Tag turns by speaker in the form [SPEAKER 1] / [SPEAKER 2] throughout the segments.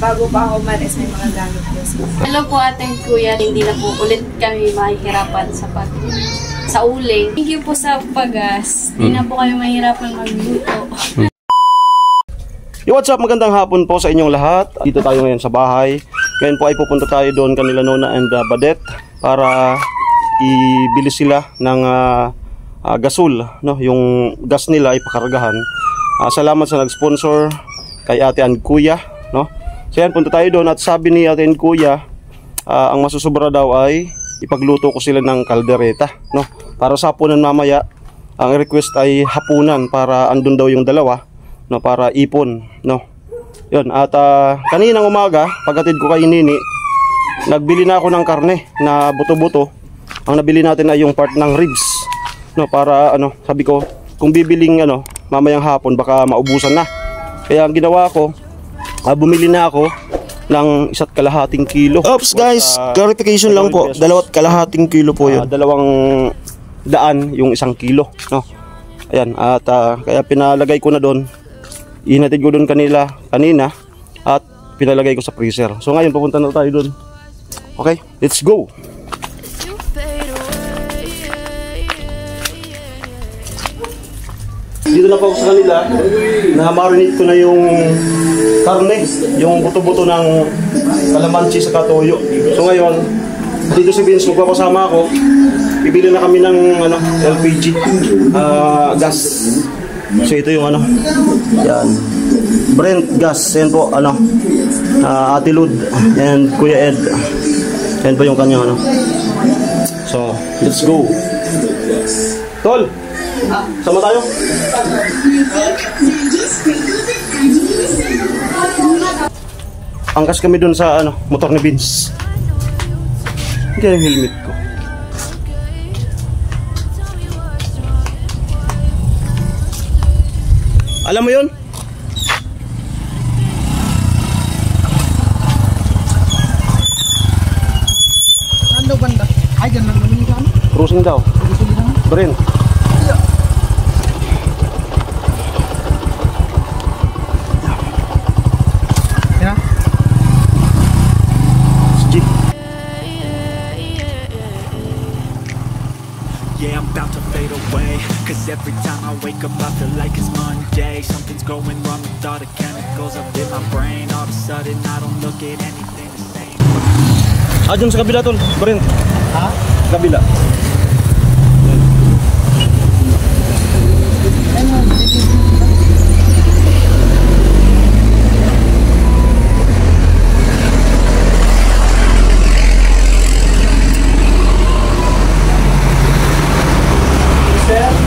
[SPEAKER 1] bago pa ako umalis, may mga gamit ko.
[SPEAKER 2] Hello po ate and kuya, hindi na po ulit kami mahihirapan sa uling. Thank you po sa pagas. Hindi na po kami mahihirapan magluto.
[SPEAKER 3] Yo, what's up? Magandang hapon po sa inyong lahat. Dito tayo ngayon sa bahay. Ngayon po ay pupunta tayo doon kanila Nona and Badet para ibili sila ng gasol, no? Yung gas nila ay pakaragahan. Salamat sa nag-sponsor kay ate and kuya, no? So yan, punta tayo doon at sabi ni ate and kuya, ang masusubra daw ay ipagluto ko sila ng kaldereta, no? Para sa hapunan mamaya. Ang request ay hapunan para andun daw yung dalawa, no, para ipon, no. Yun, at kaninang umaga paghatid ko kay Nini, nagbili na ako ng karne na buto-buto. Ang nabili natin ay yung part ng ribs, no, para sabi ko kung bibiling mamayang hapon baka maubusan na. Kaya ang ginawa ko, bumili na ako ng 1.5 kilo. Oops guys, clarification lang po, 2.5 kilo po yun. 200 yung 1 kilo, no. Ayan, at kaya pinalagay ko na doon. Inatid ko doon kanina at pinalagay ko sa freezer. So ngayon pupunta na tayo doon. Okay, let's go. Dito na po ako sa kanila, na-marinate ko na yung karne, yung buto-buto ng kalamansi sa katoyo. So ngayon, dito si Vince, magpapasama ako. Bibili na kami ng LPG gas. So ito yung yan, Brent gas. Yan po, Ate Lud and Kuya Ed. Yan po yung kanya, So, let's go. Tol, sama tayo. Angkas kami dun sa motor ni Vince. Hindi yung helmet ko. Alam mo yun?
[SPEAKER 4] Ano banda? Ay, dyan lang naman yung
[SPEAKER 3] Cruising daw. Brent.
[SPEAKER 4] Yeah.
[SPEAKER 3] Jeep.
[SPEAKER 5] Yeah, I'm about to fade away, cause every time I wake up I feel like it's Monday. Something's going wrong with all the chemicals up in my brain. All of a sudden I don't look at anything the same.
[SPEAKER 3] Dyan sa kabila, Tol. Brent.
[SPEAKER 4] Ha?
[SPEAKER 3] Kabila.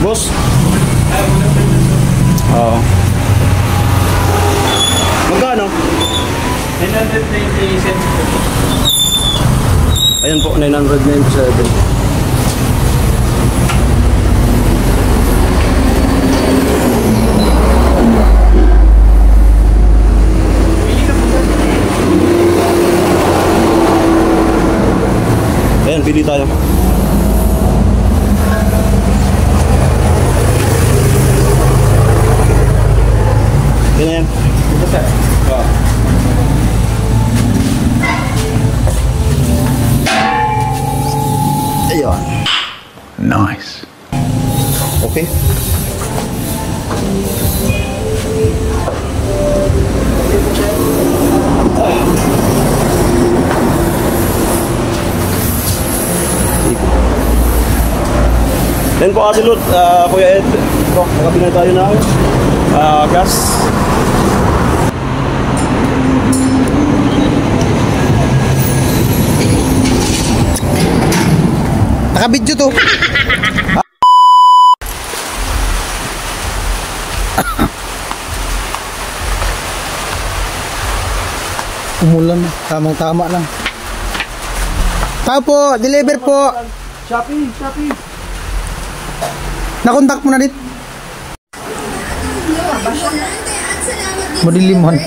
[SPEAKER 3] Boss. Oo. Magkano?
[SPEAKER 4] 997.
[SPEAKER 3] Ayan po, 997. Ayan, pili tayo. Yan na yan. Ito sir. Ayun.
[SPEAKER 5] Nice.
[SPEAKER 3] Okay. Yan po Ate Lut, Kuya Ed. Nakabili tayo ng gas.
[SPEAKER 4] Nakabidyo to. Umulan, tamang-tama lang. Tao po, deliver po.
[SPEAKER 3] Shopee.
[SPEAKER 4] Nakontak mo na dit. Madilimhan.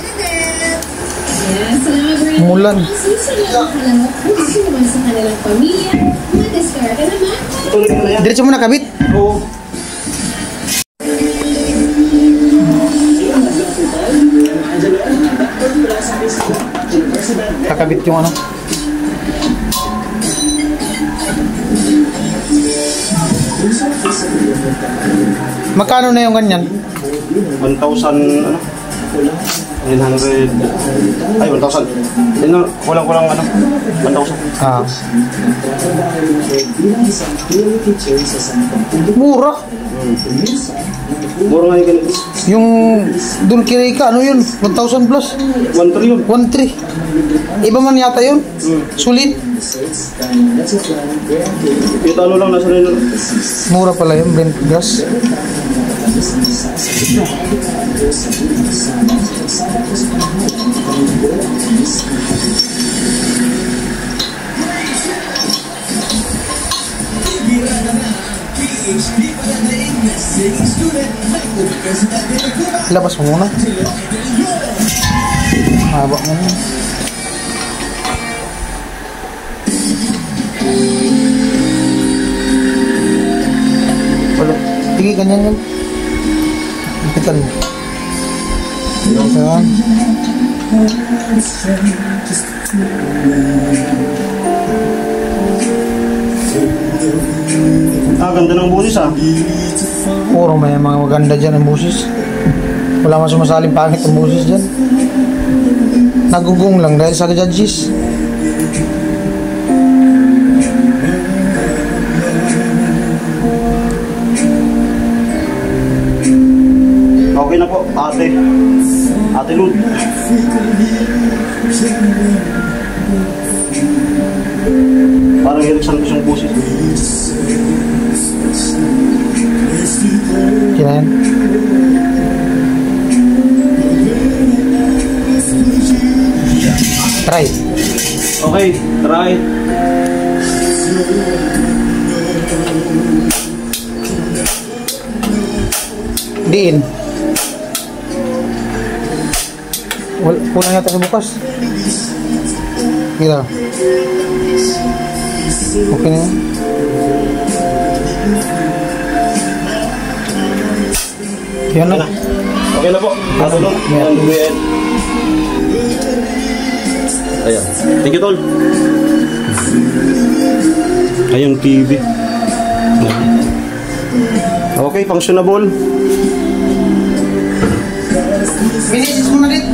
[SPEAKER 4] Umulan. Diretso mo na kabit.
[SPEAKER 3] Oo.
[SPEAKER 4] kakabit yung ano. Magkano na yung ganyan?
[SPEAKER 3] 1,000 ano? 900. Ay, 1,000. Kulang ano? 1,000.
[SPEAKER 4] Ah. Mura.
[SPEAKER 3] Mura nga yung ganito.
[SPEAKER 4] Yung Dulcireka, ano yun? 1,000 plus.
[SPEAKER 3] 1 trillion.
[SPEAKER 4] 1,300. Iba man yata yun. Sulit.
[SPEAKER 3] Kita ano lang, nasa rin.
[SPEAKER 4] Mura pala yun, Brent gas. Labas mo muna. Haba mo muna. Wala. Sige, ganyan yan. Ipitan mo. Ipitan.
[SPEAKER 3] Ganda ng busis
[SPEAKER 4] Puro may mga maganda dyan ang busis. Wala man sumasaling pangit ang busis dyan. Nagugong lang dahil sa judges.
[SPEAKER 3] Okay na po, Ate Lud. Parang Erickson yung busis.
[SPEAKER 4] Kinain. Try.
[SPEAKER 3] Okay, try.
[SPEAKER 4] Diin. Kulang yata sa bukas. Gila. Okay na yan. Yan na.
[SPEAKER 3] Okay na po. Natulog. Ayan. Thank you, Tol. Ayun, TV. Okay, functionable.
[SPEAKER 4] Finish mo na rin.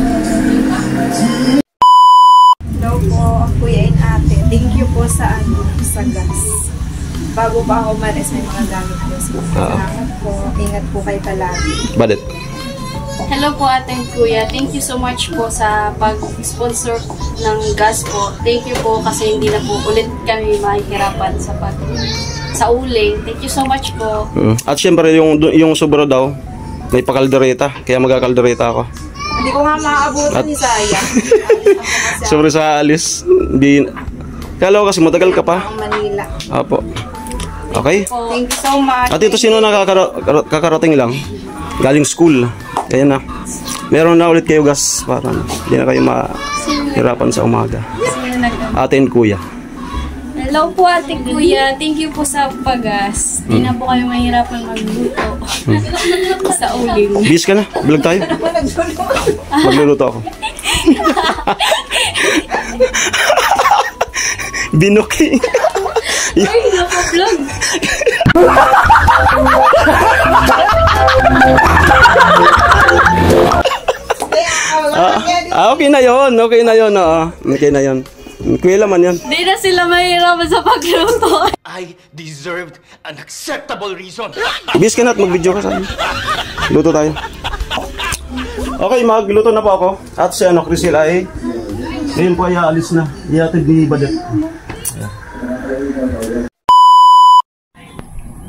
[SPEAKER 1] Hello po, Kuya and Ate. Thank you po sa gas. Bago pa ako umalis, may mga gamit po. Salamat po. Ingat po kayo palagi.
[SPEAKER 3] Badet.
[SPEAKER 2] Hello po Ate and Kuya. Thank you so much po sa pag-sponsor ng gas po. Thank you po kasi hindi na po ulit kami mahihirapan sa uling. Thank you so much po.
[SPEAKER 3] At syempre, yung sobra daw, may pakaldereta. Kaya magkakaldereta ako.
[SPEAKER 1] Hindi ko nga maaabutan ni Saya.
[SPEAKER 3] Sobre sa alis. Kala ko kasi matagal ka pa.
[SPEAKER 1] Ang Manila.
[SPEAKER 3] Apo. Okay.
[SPEAKER 1] Thank you so much.
[SPEAKER 3] At ito sino nakakarating lang? Galing school. Kaya na. Meron na ulit kayo gas. Para hindi na kayo mahirapan sa umaga. Ate and Kuya.
[SPEAKER 2] Hello po Ate Kuya. Thank you po sa pag-gas. Hindi na po kayo mahirapan magluto sa uling.
[SPEAKER 3] Bis ka na. Vlog tayo. Magluluto ako. Binuki.
[SPEAKER 2] Ay, naka-vlog.
[SPEAKER 3] Okay na yun. Okay na yun. Okay na yun. Kuya laman yan.
[SPEAKER 2] Hindi na sila mahirapan sa pagluto.
[SPEAKER 6] I deserved an acceptable reason.
[SPEAKER 3] Bis ka na at mag-video ka sa akin. Luto tayo. Okay, magluto na po ako. At si Crisel ay ngayon po ay aalis na. Ihatid ni Badet.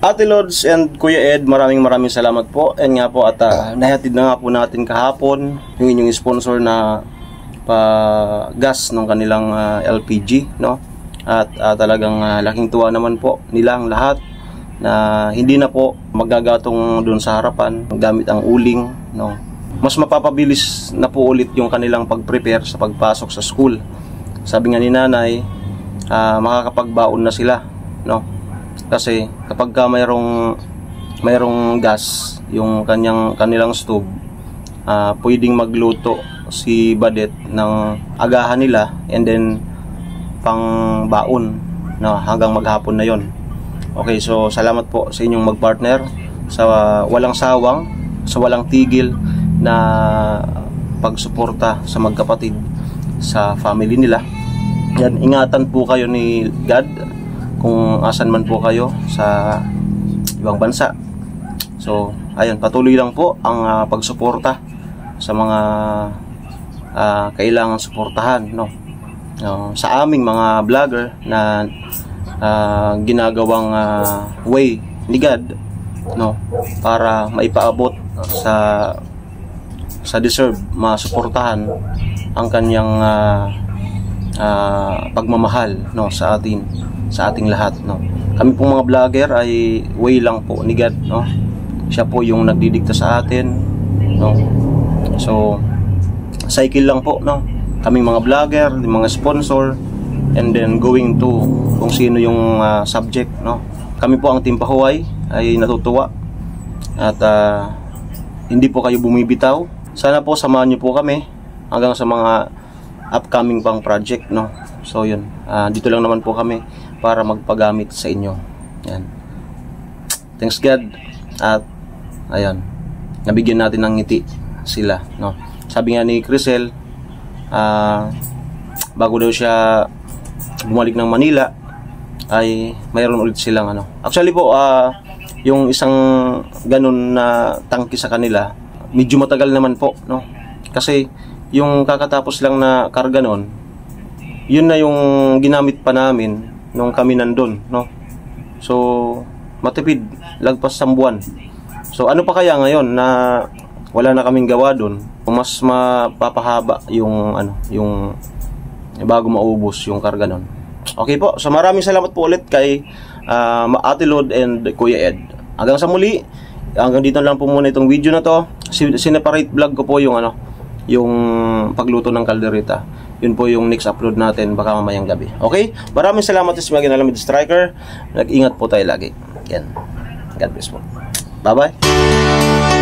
[SPEAKER 3] Ate Lods and Kuya Ed, maraming salamat po. And nga po at nahatid na nga po natin kahapon yung inyong sponsor na gas ng kanilang LPG, no? At talagang laking tuwa naman po nilang lahat na hindi na po magagatong doon sa harapan gamit ang uling, no? Mas mapapabilis na po ulit yung kanilang pag-prepare sa pagpasok sa school. Sabi nga ni Nanay, makakapagbaon na sila, no? Kasi kapag mayroong gas yung kanilang stove, pwedeng magluto si Badet ng agahan nila and then pang baon na hanggang maghapon na yon. Okay, so salamat po sa inyong magpartner sa walang sawang, sa walang tigil na pagsuporta sa magkapatid sa family nila. Yan, ingatan po kayo ni God kung asan man po kayo sa ibang bansa. So, ayun, patuloy lang po ang pagsuporta sa mga kailangan suportahan, no? Sa aming mga vlogger na ginagawang way ni God, no, para maipaabot sa deserve masuportahan ang kanyang pagmamahal, no, sa ating lahat, no. Kami pong mga vlogger ay way lang po ni God, no. Siya po yung nagdidikta sa atin, no. So cycle lang po, no. Kaming mga vlogger, mga sponsor, and then going to kung sino yung subject, no. Kami po ang Team Pahuay ay natutuwa at hindi po kayo bumibitaw. Sana po samahan niyo po kami hanggang sa mga upcoming pang project, no. So yun, dito lang naman po kami para magpagamit sa inyo. Yan. Thanks God. At ayan, nabigyan natin ng ngiti sila, no. Sabi nga ni Crisel, bago daw siya bumalik ng Manila ay mayroon ulit silang actually po yung isang ganun na tangki sa kanila medyo matagal naman po, no. Kasi yung kakatapos lang na karga nun, yun na yung ginamit pa namin nung kami nandun, no. So matipid, lagpas sa buwan. So ano pa kaya ngayon na wala na kaming gawa dun, mas mapapahaba yung yung bago maubos yung karga nun. Okay po, so maraming salamat po ulit kay Ate Lod and Kuya Ed. Hanggang sa muli, hanggang dito lang po muna itong video na to. Sineparate vlog ko po yung yung pagluto ng kaldereta. Yun po yung next upload natin baka mamayang gabi. Okay? Maraming salamat sa mga Ginalamid Striker. Nag-ingat po tayo lagi. Yan. God bless po. Bye-bye.